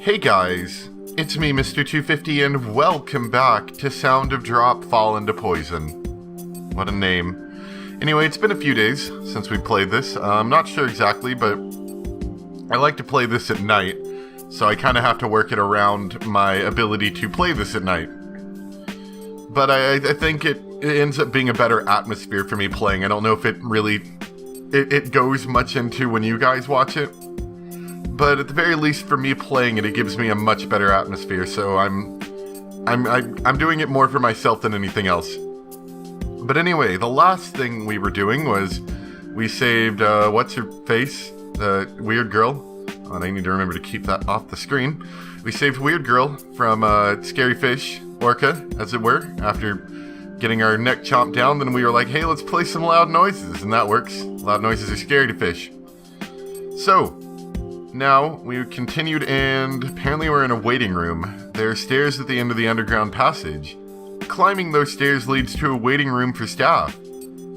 Hey guys, it's me Mr. 250 and welcome back to Sound of Drop Fall into Poison. What a name. Anyway, it's been a few days since we played this. I'm not sure exactly, but I like to play this at night, so I kind of have to work it around my ability to play this at night. But I think it ends up being a better atmosphere for me playing. I don't know if it really it goes much into when you guys watch it. But at the very least, for me playing it, it gives me a much better atmosphere. So I'm doing it more for myself than anything else. But anyway, the last thing we were doing was we saved what's her face, the weird girl. And I need to remember to keep that off the screen. We saved Weird Girl from Scary Fish, Orca, as it were, after getting our neck chomped down. Then we were like, hey, let's play some loud noises, and that works. Loud noises are scary to fish. So now, we continued and apparently we're in a waiting room. There are stairs at the end of the underground passage. Climbing those stairs leads to a waiting room for staff.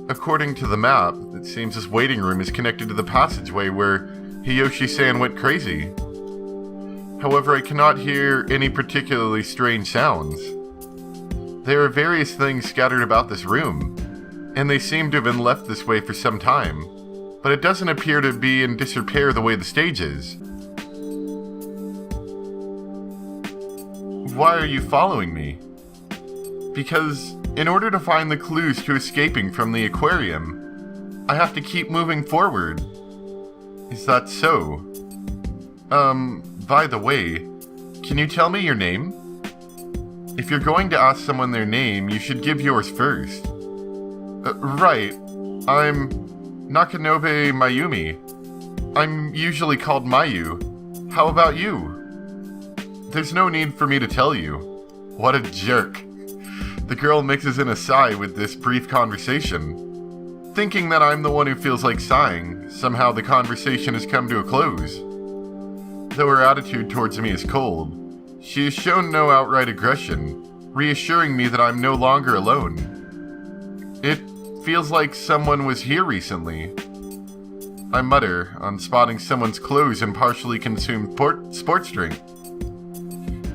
According to the map, it seems this waiting room is connected to the passageway where Hiyoshi-san went crazy. However, I cannot hear any particularly strange sounds. There are various things scattered about this room, and they seem to have been left this way for some time. But it doesn't appear to be in disrepair the way the stage is. Why are you following me? Because in order to find the clues to escaping from the aquarium, I have to keep moving forward. Is that so? By the way, can you tell me your name? If you're going to ask someone their name, you should give yours first. Right. I'm Nakanobe Mayumi. I'm usually called Mayu. How about you? There's no need for me to tell you. What a jerk. The girl mixes in a sigh with this brief conversation. Thinking that I'm the one who feels like sighing, somehow the conversation has come to a close. Though her attitude towards me is cold, she has shown no outright aggression, reassuring me that I'm no longer alone. It feels like someone was here recently. I mutter on spotting someone's clothes and partially consumed sports drink.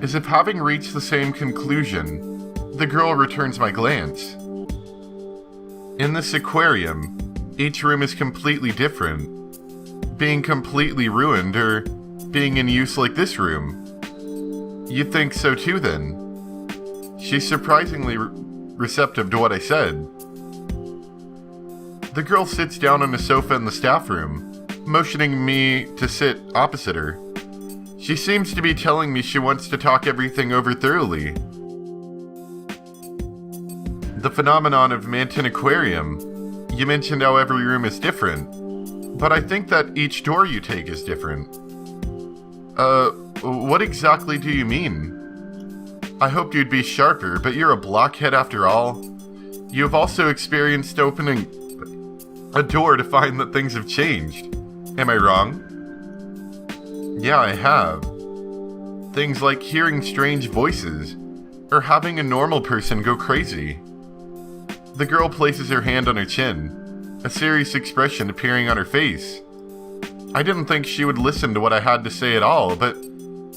As if having reached the same conclusion, the girl returns my glance. In this aquarium, each room is completely different, being completely ruined or being in use like this room. You think so too then? She's surprisingly receptive to what I said. The girl sits down on a sofa in the staff room, motioning me to sit opposite her. She seems to be telling me she wants to talk everything over thoroughly. The phenomenon of Manton Aquarium, you mentioned how every room is different, but I think that each door you take is different. What exactly do you mean? I hoped you'd be sharper, but you're a blockhead after all. You have also experienced opening a door to find that things have changed. Am I wrong? Yeah, I have. Things like hearing strange voices, or having a normal person go crazy. The girl places her hand on her chin, a serious expression appearing on her face. I didn't think she would listen to what I had to say at all, but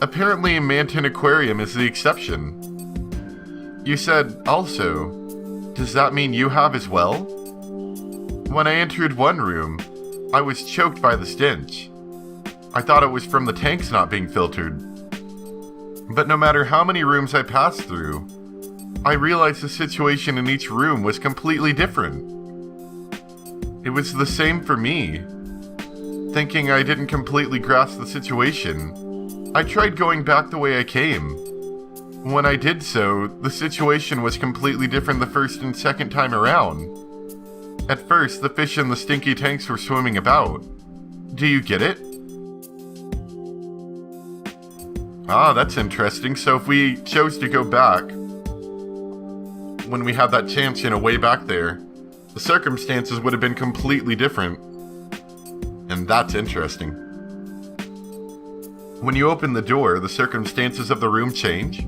apparently Manton Aquarium is the exception. You said, also. Does that mean you have as well? When I entered one room, I was choked by the stench. I thought it was from the tanks not being filtered. But no matter how many rooms I passed through, I realized the situation in each room was completely different. It was the same for me. Thinking I didn't completely grasp the situation, I tried going back the way I came. When I did so, the situation was completely different the first and second time around. At first, the fish in the stinky tanks were swimming about. Do you get it? Ah, that's interesting. So if we chose to go back, when we had that chance, way back there, the circumstances would have been completely different. And that's interesting. When you open the door, the circumstances of the room change?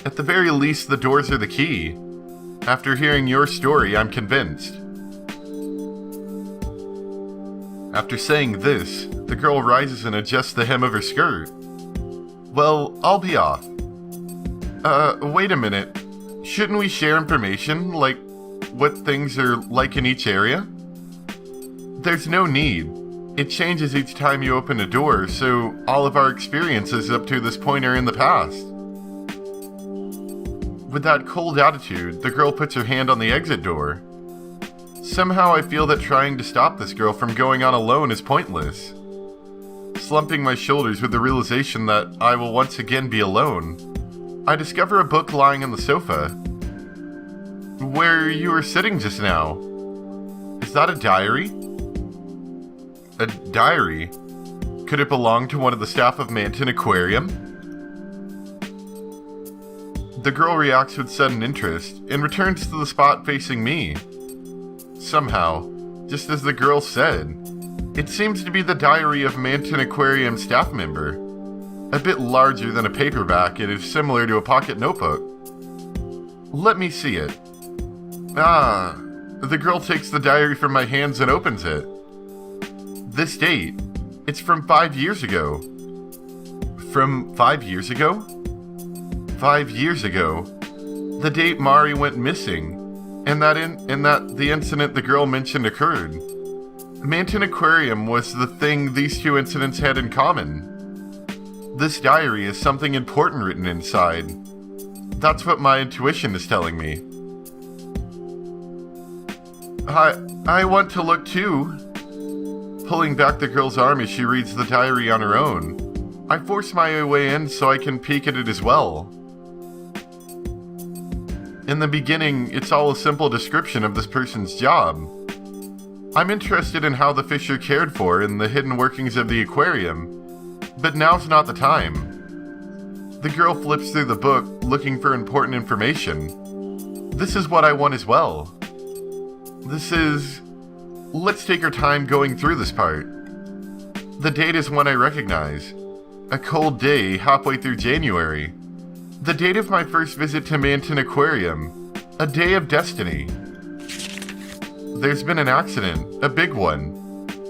At the very least, the doors are the key. After hearing your story, I'm convinced. After saying this, the girl rises and adjusts the hem of her skirt. Well, I'll be off. Wait a minute. Shouldn't we share information, like what things are like in each area? There's no need. It changes each time you open a door, so all of our experiences up to this point are in the past. With that cold attitude, the girl puts her hand on the exit door. Somehow I feel that trying to stop this girl from going on alone is pointless. Slumping my shoulders with the realization that I will once again be alone, I discover a book lying on the sofa. Where you were sitting just now. Is that a diary? A diary? Could it belong to one of the staff of Manton Aquarium? The girl reacts with sudden interest and returns to the spot facing me. Somehow, just as the girl said, it seems to be the diary of Manton Aquarium staff member. A bit larger than a paperback, it is similar to a pocket notebook. Let me see it. Ah, the girl takes the diary from my hands and opens it. This date, it's from 5 years ago. From 5 years ago? 5 years ago, the date Mari went missing, and that the incident the girl mentioned occurred. Manton Aquarium was the thing these two incidents had in common. This diary has something important written inside. That's what my intuition is telling me. I want to look too. Pulling back the girl's arm as she reads the diary on her own, I force my way in so I can peek at it as well. In the beginning, it's all a simple description of this person's job. I'm interested in how the fish are cared for and the hidden workings of the aquarium, but now's not the time. The girl flips through the book, looking for important information. This is what I want as well. Let's take our time going through this part. The date is one I recognize. A cold day halfway through January. The date of my first visit to Manton Aquarium. A day of destiny. There's been an accident, a big one.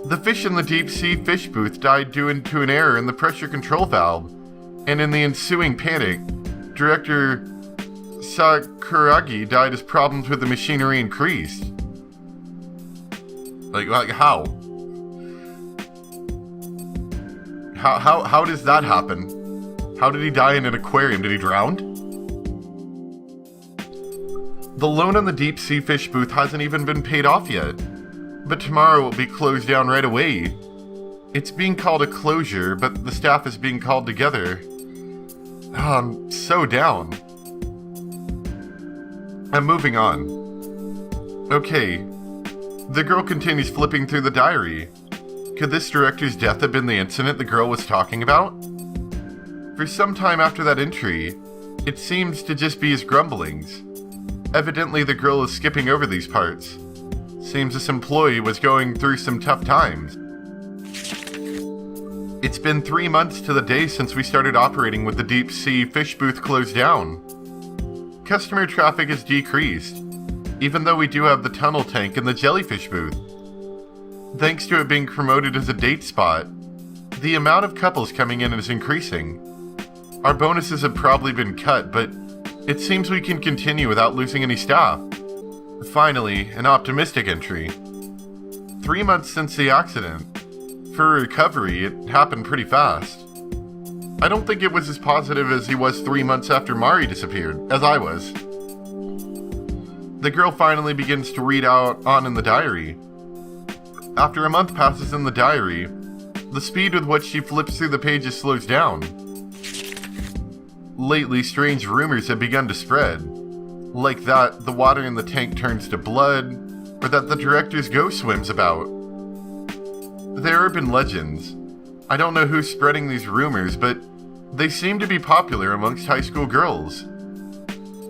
The fish in the deep-sea fish booth died due to an error in the pressure control valve, and in the ensuing panic, Director Sakuragi died as problems with the machinery increased. Like how? How does that happen? How did he die in an aquarium? Did he drown? The loan on the deep-sea fish booth hasn't even been paid off yet, but tomorrow it will be closed down right away. It's being called a closure, but the staff is being called together. Oh, I'm so down. I'm moving on. Okay. The girl continues flipping through the diary. Could this director's death have been the incident the girl was talking about? For some time after that entry, it seems to just be his grumblings. Evidently the girl is skipping over these parts. Seems this employee was going through some tough times. It's been 3 months to the day since we started operating with the deep sea fish booth closed down. Customer traffic has decreased, even though we do have the tunnel tank and the jellyfish booth. Thanks to it being promoted as a date spot, the amount of couples coming in is increasing. Our bonuses have probably been cut, but it seems we can continue without losing any staff. Finally, an optimistic entry. 3 months since the accident. For recovery, it happened pretty fast. I don't think it was as positive as he was 3 months after Mari disappeared, as I was. The girl finally begins to read out on in the diary. After a month passes in the diary, the speed with which she flips through the pages slows down. Lately, strange rumors have begun to spread. Like that the water in the tank turns to blood, or that the director's ghost swims about. There are urban legends. I don't know who's spreading these rumors, but they seem to be popular amongst high school girls.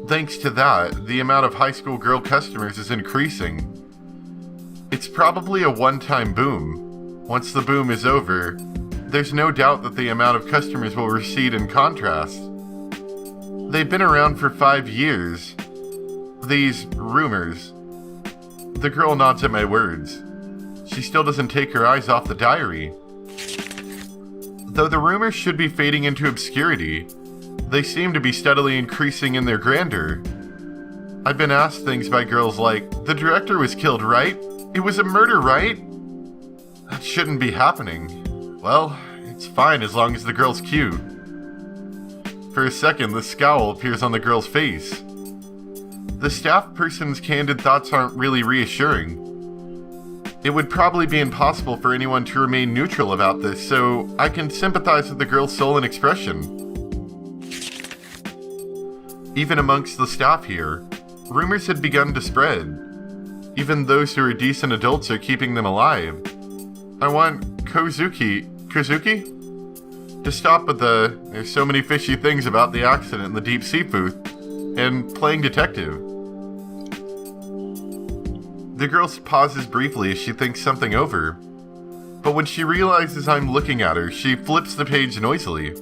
Thanks to that, the amount of high school girl customers is increasing. It's probably a one-time boom. Once the boom is over, there's no doubt that the amount of customers will recede in contrast. They've been around for 5 years. These rumors. The girl nods at my words. She still doesn't take her eyes off the diary. Though the rumors should be fading into obscurity, they seem to be steadily increasing in their grandeur. I've been asked things by girls like, "The director was killed, right? It was a murder, right? That shouldn't be happening." Well, it's fine as long as the girl's cute. For a second, the scowl appears on the girl's face. The staff person's candid thoughts aren't really reassuring. It would probably be impossible for anyone to remain neutral about this, so I can sympathize with the girl's soul and expression. Even amongst the staff here, rumors had begun to spread. Even those who are decent adults are keeping them alive. I want Kozuki to stop with "there's so many fishy things about the accident in the deep sea booth," and playing detective. The girl pauses briefly as she thinks something over, but when she realizes I'm looking at her, she flips the page noisily.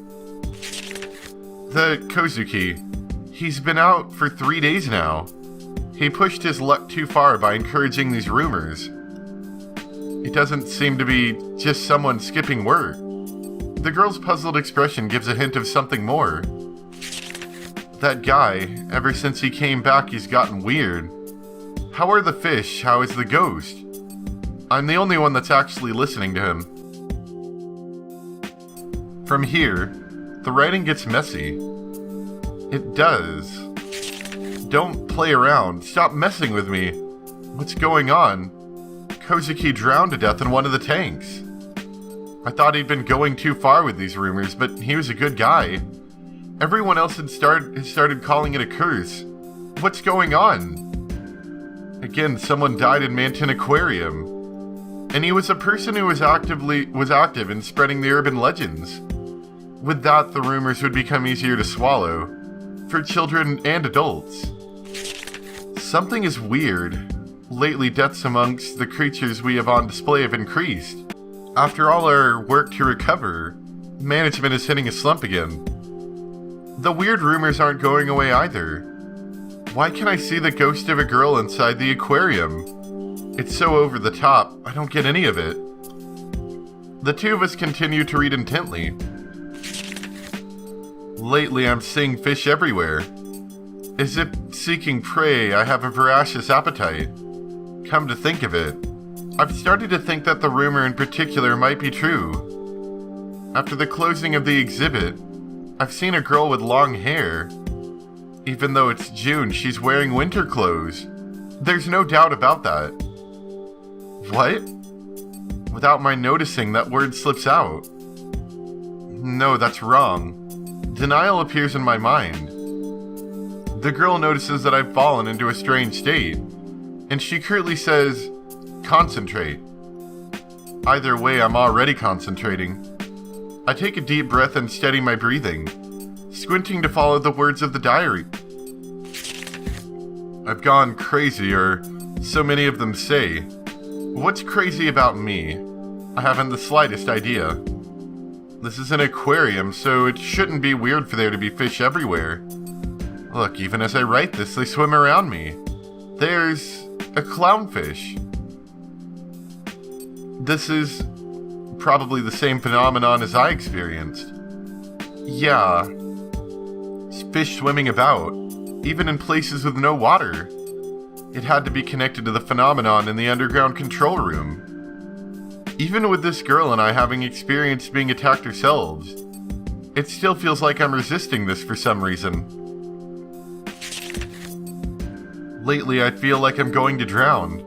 "The Kozuki, he's been out for 3 days now. He pushed his luck too far by encouraging these rumors. It doesn't seem to be just someone skipping work." The girl's puzzled expression gives a hint of something more. "That guy, ever since he came back, he's gotten weird. How are the fish? How is the ghost?" I'm the only one that's actually listening to him. From here, the writing gets messy. It does. "Don't play around. Stop messing with me. What's going on? Kozuki drowned to death in one of the tanks. I thought he'd been going too far with these rumors, but he was a good guy. Everyone else has started calling it a curse. What's going on? Again, someone died in Manton Aquarium. And he was a person who was active in spreading the urban legends. With that, the rumors would become easier to swallow, for children and adults. Something is weird. Lately, deaths amongst the creatures we have on display have increased. After all our work to recover, management is hitting a slump again. The weird rumors aren't going away either. Why can I see the ghost of a girl inside the aquarium? It's so over the top, I don't get any of it." The two of us continue to read intently. "Lately, I'm seeing fish everywhere. As if seeking prey, I have a voracious appetite. Come to think of it, I've started to think that the rumor in particular might be true. After the closing of the exhibit, I've seen a girl with long hair. Even though it's June, she's wearing winter clothes. There's no doubt about that." What? Without my noticing, that word slips out. No, that's wrong. Denial appears in my mind. The girl notices that I've fallen into a strange state, and she curtly says, "Concentrate." Either way, I'm already concentrating. I take a deep breath and steady my breathing, squinting to follow the words of the diary. "I've gone crazy, or so many of them say. What's crazy about me? I haven't the slightest idea. This is an aquarium, so it shouldn't be weird for there to be fish everywhere. Look, even as I write this, they swim around me. There's a clownfish. This is probably the same phenomenon as I experienced. Yeah, fish swimming about, even in places with no water. It had to be connected to the phenomenon in the underground control room. Even with this girl and I having experienced being attacked ourselves, it still feels like I'm resisting this for some reason. Lately, I feel like I'm going to drown.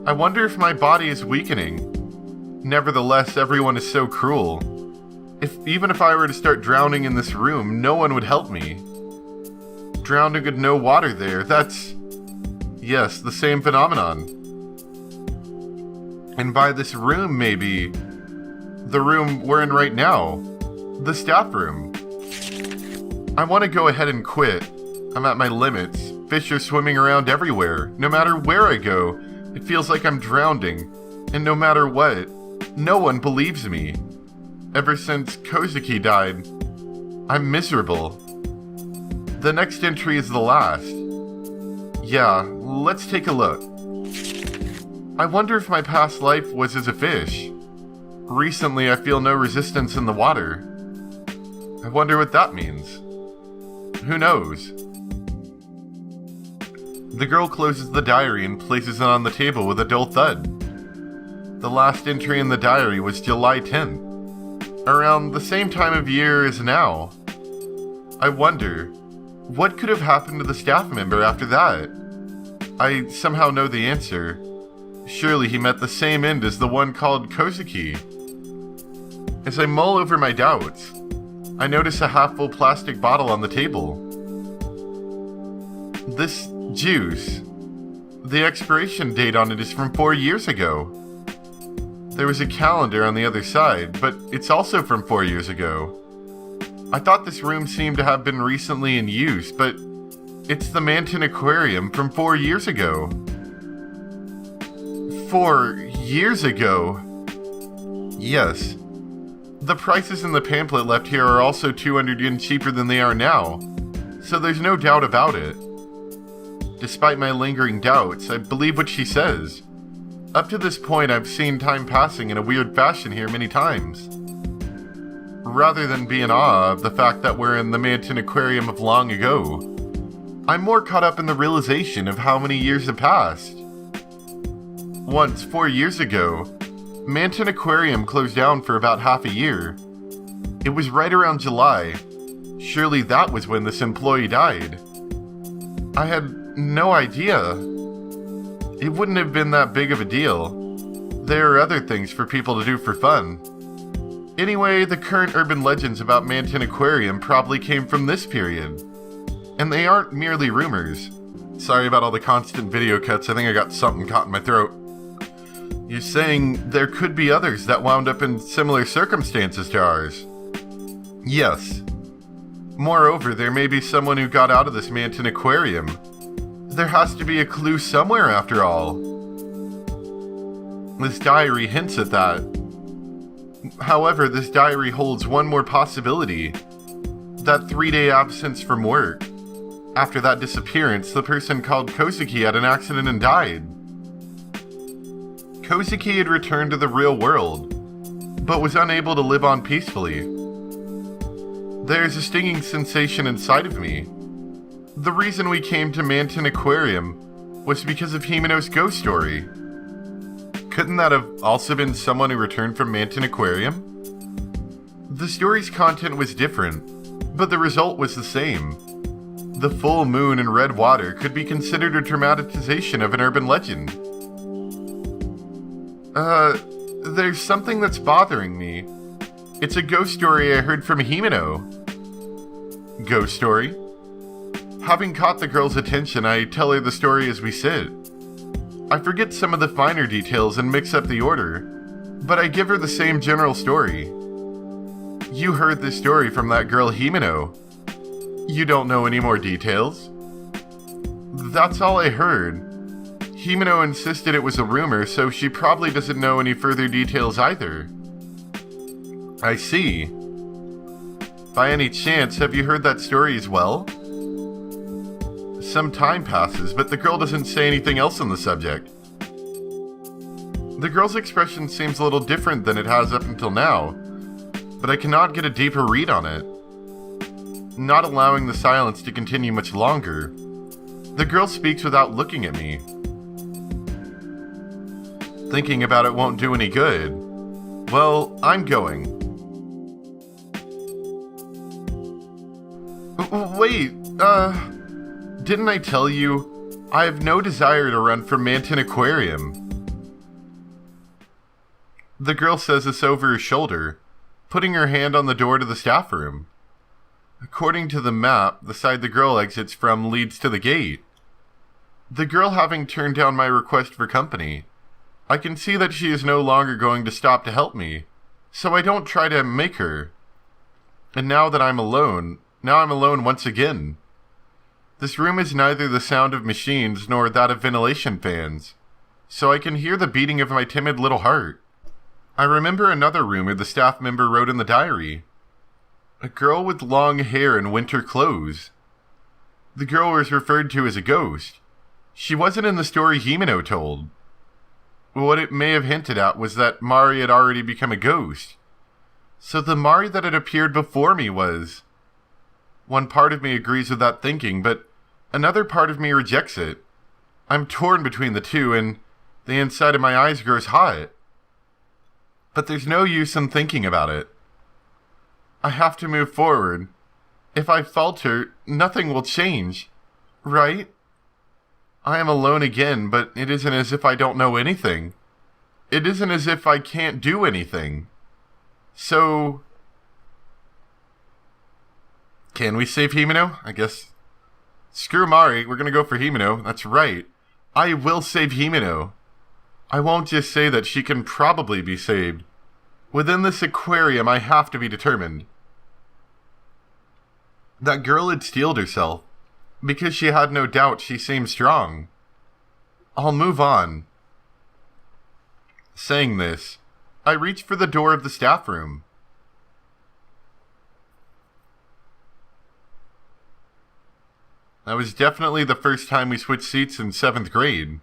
I wonder if my body is weakening. Nevertheless, everyone is so cruel. Even if I were to start drowning in this room, no one would help me. Drowning with no water there, that's... yes, the same phenomenon. And by this room, maybe... the room we're in right now. The staff room. I want to go ahead and quit. I'm at my limits. Fish are swimming around everywhere. No matter where I go, it feels like I'm drowning. And no matter what, no one believes me. Ever since Kozuki died, I'm miserable. The next entry is the last. Yeah, let's take a look. I wonder if my past life was as a fish. Recently, I feel no resistance in the water. I wonder what that means. Who knows? The girl closes the diary and places it on the table with a dull thud. The last entry in the diary was July 10th, around the same time of year as now. I wonder, what could have happened to the staff member after that? I somehow know the answer. Surely he met the same end as the one called Kozuki. As I mull over my doubts, I notice a half-full plastic bottle on the table. This juice, the expiration date on it is from 4 years ago. There was a calendar on the other side, but it's also from 4 years ago. I thought this room seemed to have been recently in use, but it's the Manton Aquarium from 4 years ago. 4 years ago? Yes. The prices in the pamphlet left here are also 200 yen cheaper than they are now, so there's no doubt about it. Despite my lingering doubts, I believe what she says. Up to this point, I've seen time passing in a weird fashion here many times. Rather than be in awe of the fact that we're in the Manton Aquarium of long ago, I'm more caught up in the realization of how many years have passed. Once, 4 years ago, Manton Aquarium closed down for about half a year. It was right around July. Surely that was when this employee died. I had no idea. It wouldn't have been that big of a deal. There are other things for people to do for fun. Anyway, the current urban legends about Manton Aquarium probably came from this period. And they aren't merely rumors. Sorry about all the constant video cuts, I think I got something caught in my throat. You're saying there could be others that wound up in similar circumstances to ours? Yes. Moreover, there may be someone who got out of this Manton Aquarium. There has to be a clue somewhere after all. This diary hints at that. However, this diary holds one more possibility. That 3-day absence from work. After that disappearance, the person called Kozuki had an accident and died. Kozuki had returned to the real world, but was unable to live on peacefully. There's a stinging sensation inside of me. The reason we came to Manton Aquarium was because of Himeno's ghost story. Couldn't that have also been someone who returned from Manton Aquarium? The story's content was different, but the result was the same. The full moon and red water could be considered a dramatization of an urban legend. There's something that's bothering me. It's a ghost story I heard from Himeno. Ghost story? Having caught the girl's attention, I tell her the story as we sit. I forget some of the finer details and mix up the order, but I give her the same general story. You heard this story from that girl Himeno. You don't know any more details? That's all I heard. Himeno insisted it was a rumor, so she probably doesn't know any further details either. I see. By any chance, have you heard that story as well? Some time passes, but the girl doesn't say anything else on the subject. The girl's expression seems a little different than it has up until now, but I cannot get a deeper read on it. Not allowing the silence to continue much longer, the girl speaks without looking at me. Thinking about it won't do any good. Well, I'm going. Wait, didn't I tell you? I have no desire to run from Manton Aquarium. The girl says this over her shoulder, putting her hand on the door to the staff room. According to the map, the side the girl exits from leads to the gate. The girl having turned down my request for company, I can see that she is no longer going to stop to help me, so I don't try to make her. And now I'm alone once again. This room is neither the sound of machines nor that of ventilation fans, so I can hear the beating of my timid little heart. I remember another rumor the staff member wrote in the diary. A girl with long hair and winter clothes. The girl was referred to as a ghost. She wasn't in the story Himeno told. what it may have hinted at was that Mari had already become a ghost. So the Mari that had appeared before me was... One part of me agrees with that thinking, but another part of me rejects it. I'm torn between the two, and the inside of my eyes grows hot. But there's no use in thinking about it. I have to move forward. If I falter, nothing will change. Right? I am alone again, but it isn't as if I don't know anything. It isn't as if I can't do anything. So... Can we save Himeno? I guess... Screw Mari, we're gonna go for Himeno. That's right. I will save Himeno. I won't just say that she can probably be saved. Within this aquarium, I have to be determined. That girl had steeled herself. Because she had no doubt she seemed strong. I'll move on. Saying this, I reached for the door of the staff room. That was definitely the first time we switched seats in 7th grade.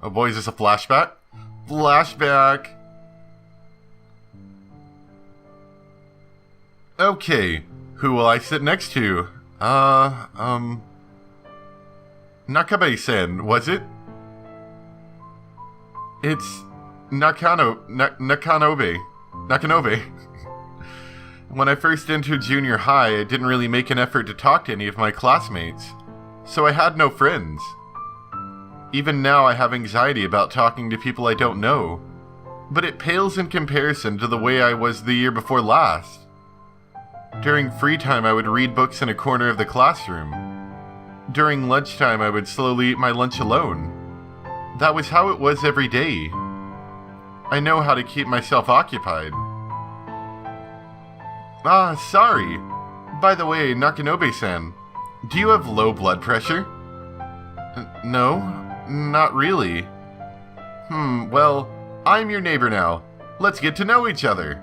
Oh boy, is this a flashback? Flashback! Okay, who will I sit next to? Nakabe-sen, was it? It's Nakanobe. When I first entered junior high, I didn't really make an effort to talk to any of my classmates, so I had no friends. Even now I have anxiety about talking to people I don't know, but it pales in comparison to the way I was the year before last. During free time, I would read books in a corner of the classroom. During lunchtime, I would slowly eat my lunch alone. That was how it was every day. I know how to keep myself occupied. Ah, sorry. By the way, Nakanobe-san, do you have low blood pressure? No, not really. Well, I'm your neighbor now. Let's get to know each other.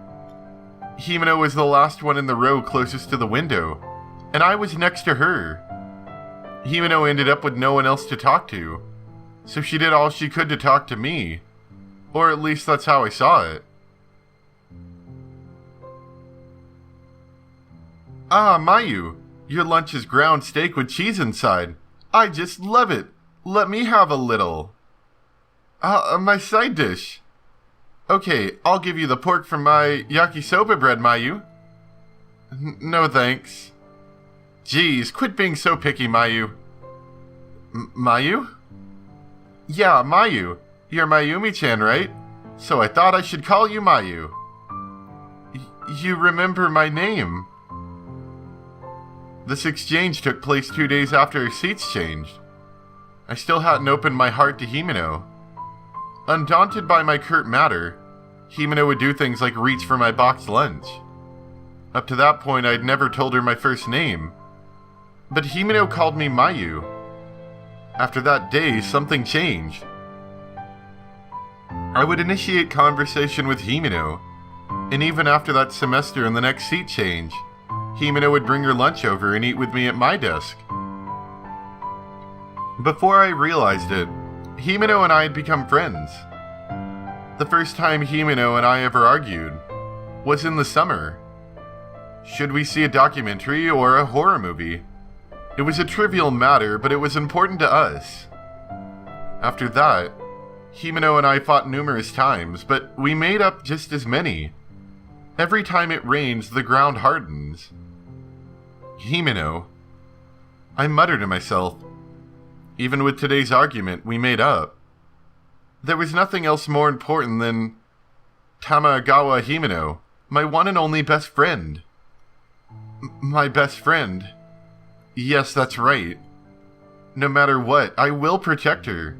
Himeno was the last one in the row closest to the window, and I was next to her. Himeno ended up with no one else to talk to, so she did all she could to talk to me. Or at least that's how I saw it. Ah, Mayu, your lunch is ground steak with cheese inside. I just love it. Let me have a little. My side dish. Okay, I'll give you the pork from my yakisoba bread, Mayu. No thanks. Geez, quit being so picky, Mayu. Mayu? Yeah, Mayu. You're Mayumi-chan, right? So I thought I should call you Mayu. You remember my name. This exchange took place 2 days after our seats changed. I still hadn't opened my heart to Himeno. Undaunted by my curt matter, Himeno would do things like reach for my boxed lunch. Up to that point, I'd never told her my first name. But Himeno called me Mayu. After that day, something changed. I would initiate conversation with Himeno, and even after that semester and the next seat change, Himeno would bring her lunch over and eat with me at my desk. Before I realized it, Himeno and I had become friends. The first time Himeno and I ever argued was in the summer. Should we see a documentary or a horror movie? It was a trivial matter, but it was important to us. After that, Himeno and I fought numerous times, but we made up just as many. Every time it rains, the ground hardens. Himeno. I muttered to myself. Even with today's argument, we made up. There was nothing else more important than Tamagawa Himeno, my one and only best friend. My best friend. Yes, that's right. No matter what, I will protect her.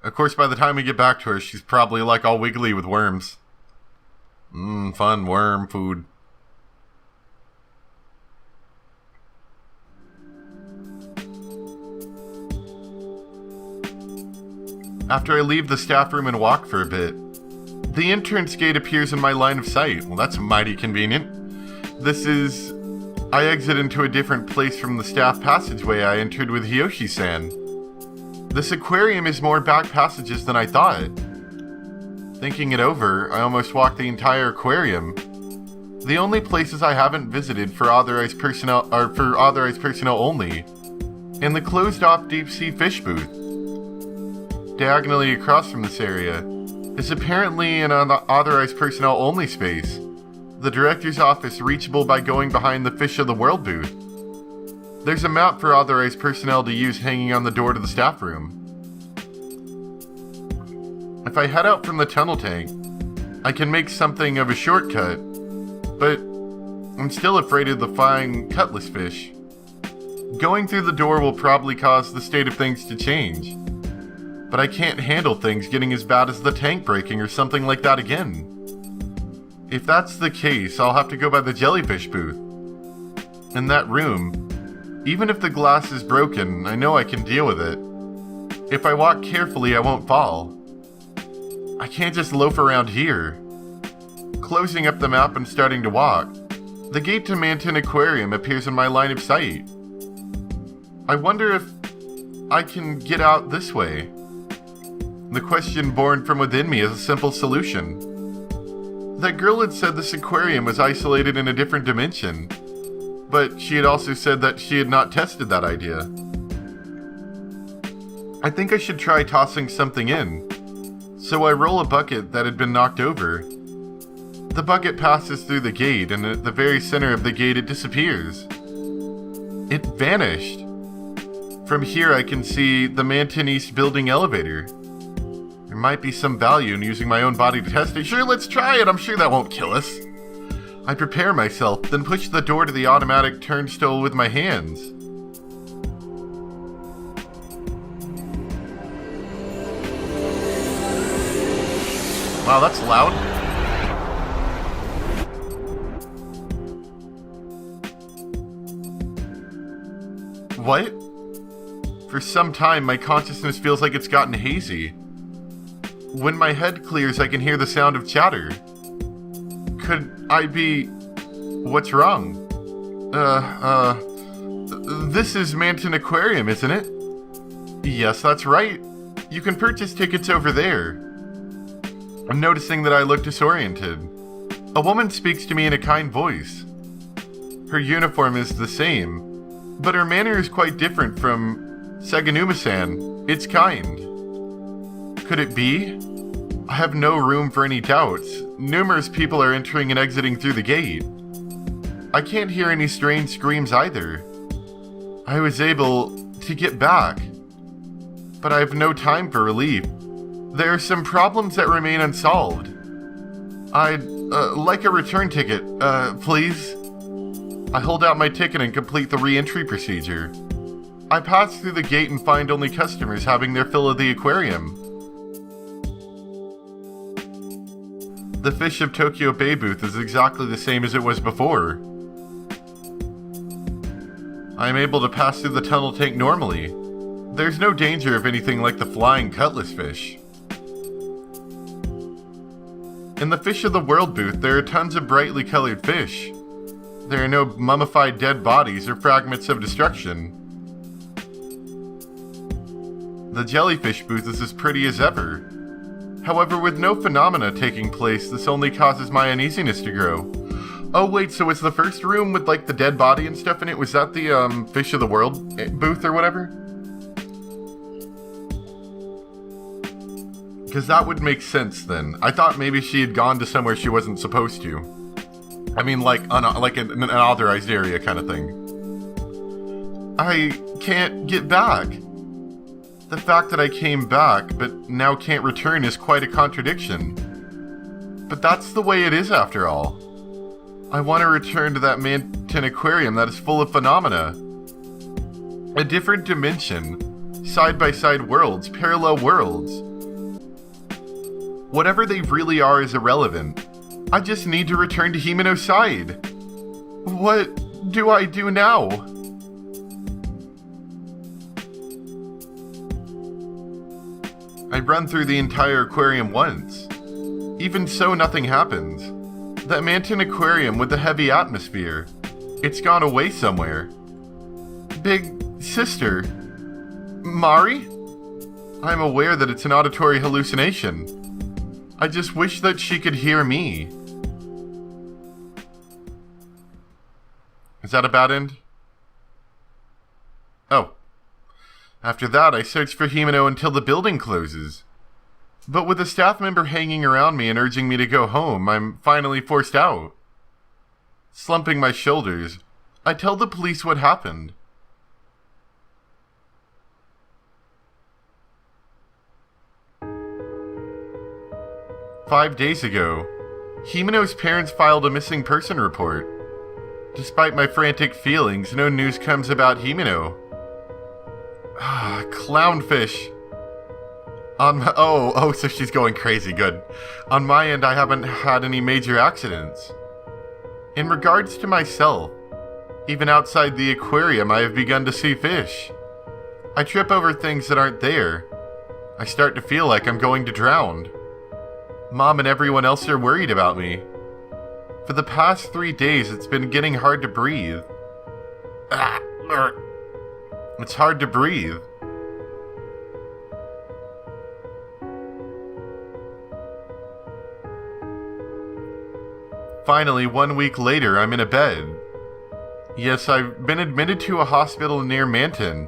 Of course, by the time we get back to her, she's probably like all wiggly with worms. Fun worm food. After I leave the staff room and walk for a bit, the entrance gate appears in my line of sight. Well, that's mighty convenient. This is I exit into a different place from the staff passageway I entered with Hiyoshi-san. This aquarium is more back passages than I thought. Thinking it over, I almost walked the entire aquarium. The only places I haven't visited for authorized personnel are for authorized personnel only, and the closed-off deep-sea fish booth. Diagonally across from this area is apparently an unauthorized personnel only space. The director's office reachable by going behind the Fish of the World booth. There's a map for authorized personnel to use hanging on the door to the staff room. If I head out from the tunnel tank, I can make something of a shortcut, but I'm still afraid of the flying cutlass fish. Going through the door will probably cause the state of things to change, but I can't handle things getting as bad as the tank breaking or something like that again. If that's the case, I'll have to go by the jellyfish booth. In that room, even if the glass is broken, I know I can deal with it. If I walk carefully, I won't fall. I can't just loaf around here. Closing up the map and starting to walk, the gate to Manton Aquarium appears in my line of sight. I wonder if I can get out this way. The question born from within me is a simple solution. That girl had said this aquarium was isolated in a different dimension, but she had also said that she had not tested that idea. I think I should try tossing something in, so I roll a bucket that had been knocked over. The bucket passes through the gate, and at the very center of the gate it disappears. It vanished. From here I can see the Manton East building elevator. There might be some value in using my own body to test it. Sure, let's try it. I'm sure that won't kill us. I prepare myself, then push the door to the automatic turnstile with my hands. Wow, that's loud. What? For some time, my consciousness feels like it's gotten hazy. When my head clears, I can hear the sound of chatter. Could I be... What's wrong? This is Manton Aquarium, isn't it? Yes, that's right. You can purchase tickets over there. I'm noticing that I look disoriented. A woman speaks to me in a kind voice. Her uniform is the same, but her manner is quite different from Saganuma-san. It's kind. Could it be? I have no room for any doubts. Numerous people are entering and exiting through the gate. I can't hear any strange screams either. I was able to get back, but I have no time for relief. There are some problems that remain unsolved. I'd like a return ticket, please. I hold out my ticket and complete the re-entry procedure. I pass through the gate and find only customers having their fill of the aquarium. The Fish of Tokyo Bay booth is exactly the same as it was before. I am able to pass through the tunnel tank normally. There's no danger of anything like the flying cutlass fish. In the Fish of the World booth, there are tons of brightly colored fish. There are no mummified dead bodies or fragments of destruction. The jellyfish booth is as pretty as ever. However, with no phenomena taking place, this only causes my uneasiness to grow. Oh wait, so it's the first room with like the dead body and stuff in it? Was that the Fish of the World booth or whatever? Because that would make sense then. I thought maybe she had gone to somewhere she wasn't supposed to. I mean, like an unauthorized area kind of thing. I can't get back. The fact that I came back, but now can't return is quite a contradiction. But that's the way it is after all. I want to return to that Manton Aquarium that is full of phenomena. A different dimension. Side-by-side worlds, parallel worlds. Whatever they really are is irrelevant. I just need to return to Himeno's side. What do I do now? I run through the entire aquarium once. Even so, nothing happens. That Manton Aquarium with the heavy atmosphere. It's gone away somewhere. Big sister. Mari? I'm aware that it's an auditory hallucination. I just wish that she could hear me. Is that a bad end? Oh. After that, I searched for Himeno until the building closes. But with a staff member hanging around me and urging me to go home, I'm finally forced out. Slumping my shoulders, I tell the police what happened. "5 days ago, Himeno's parents filed a missing person report. Despite my frantic feelings, no news comes about Himeno. Clownfish. So she's going crazy, good. On my end, I haven't had any major accidents. In regards to myself, even outside the aquarium, I have begun to see fish. I trip over things that aren't there. I start to feel like I'm going to drown. Mom and everyone else are worried about me. For the past 3 days, it's been getting hard to breathe. It's hard to breathe. Finally, 1 week later, I'm in a bed. Yes, I've been admitted to a hospital near Manton.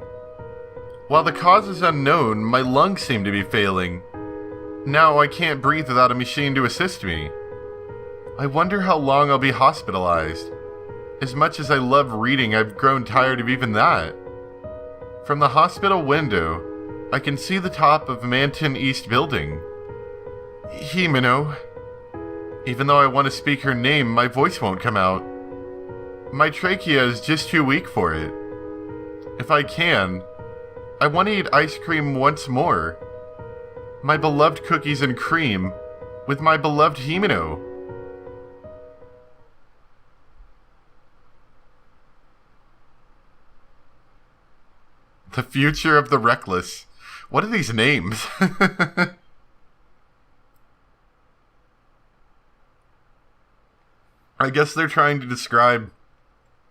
While the cause is unknown, my lungs seem to be failing. Now I can't breathe without a machine to assist me. I wonder how long I'll be hospitalized. As much as I love reading, I've grown tired of even that. From the hospital window, I can see the top of Manton East Building. Himeno. Even though I want to speak her name, my voice won't come out. My trachea is just too weak for it. If I can, I want to eat ice cream once more. My beloved cookies and cream, with my beloved Himeno. The future of the reckless. What are these names? I guess they're trying to describe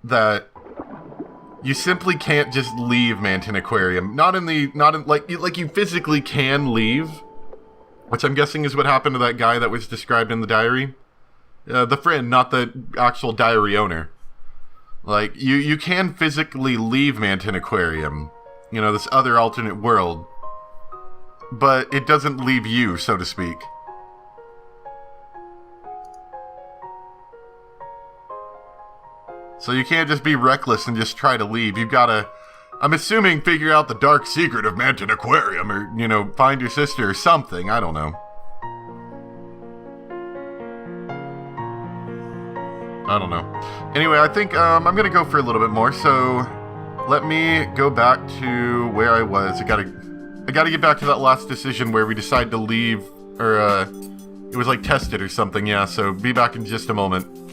that you simply can't just leave Manton Aquarium. Like you physically can leave, which I'm guessing is what happened to that guy that was described in the diary. The friend, not the actual diary owner. Like, you can physically leave Manton Aquarium, you know, this other alternate world, but it doesn't leave you, so to speak. So you can't just be reckless and just try to leave. You've got to, I'm assuming, figure out the dark secret of Manton Aquarium, or, you know, find your sister or something. I don't know. I don't know. Anyway, I think I'm going to go for a little bit more, so let me go back to where I was. I gotta get back to that last decision where we decided to leave, or it was like tested or something, yeah, so be back in just a moment.